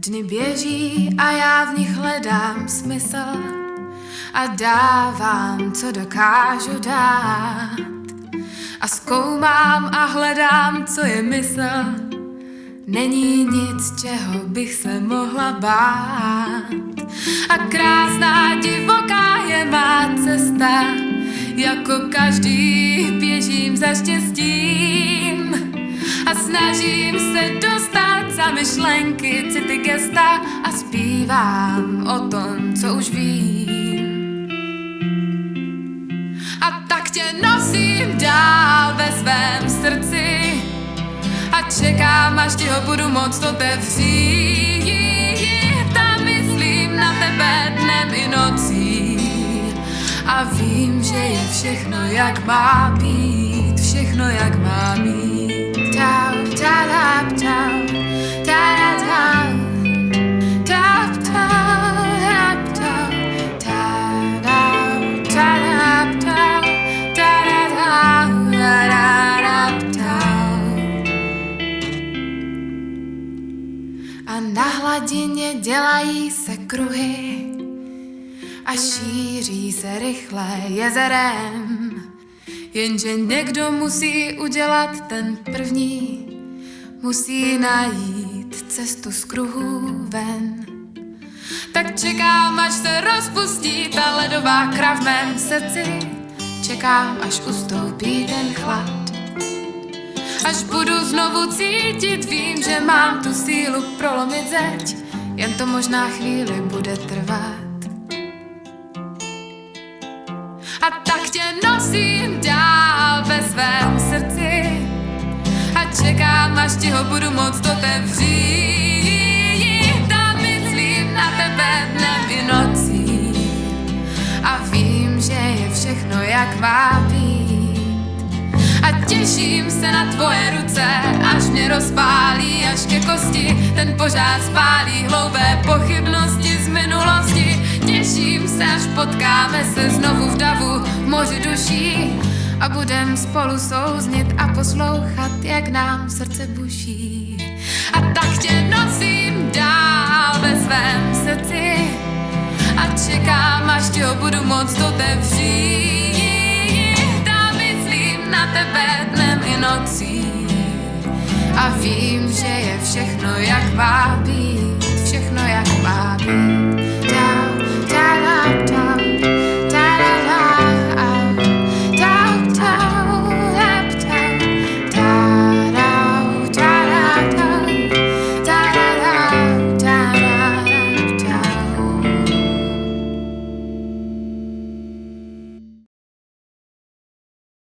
Dny běží a já v nich hledám smysl a dávám, co dokážu dát. A zkoumám a hledám, co je mysl. Není nic, čeho bych se mohla bát. A krásná divoká je má cesta, jako každý běžím za štěstím. A snažím se dostat za myšlenky, city, gesta a zpívám o tom, co už vím. A tak tě nosím dál ve svém srdci a čekám, až ti ho budu moct otevřít. A myslím na tebe dnem i nocí a vím, že je všechno jak má být, všechno jak má být. Tau, ta-dap, tau, ta-da-tau, tap, tau, dap, tau, ta-dau, ta-dap, tau, ta-da-dau, da-da-dap, tau. A na hladině dělají se kruhy a šíří se rychle jezerem. Jenže někdo musí udělat ten první, musí najít cestu z kruhu ven. Tak čekám, až se rozpustí ta ledová kra v mém srdci, čekám, až ustoupí ten chlad. Až budu znovu cítit, vím, že mám tu sílu prolomit zeď, jen to možná chvíli bude trvat. A tak tě nosím dál ve svém srdci a čekám, až ti ho budu moct otevřít. A myslím na tebe dnem i nocí a vím, že je všechno jak má být. A těším se na tvoje ruce, až mě rozpálí, až ke kosti ten požár spálí hloubé pochybnosti z minulosti. Těším se, až potkáme se znovu v davu v moři duší a budem spolu souznit a poslouchat, jak nám srdce buší. A tak tě nosím dál ve svém srdci a čekám, až ti ho budu moct otevřít. A myslím na tebe dnem i nocí a vím, že je všechno jak má být.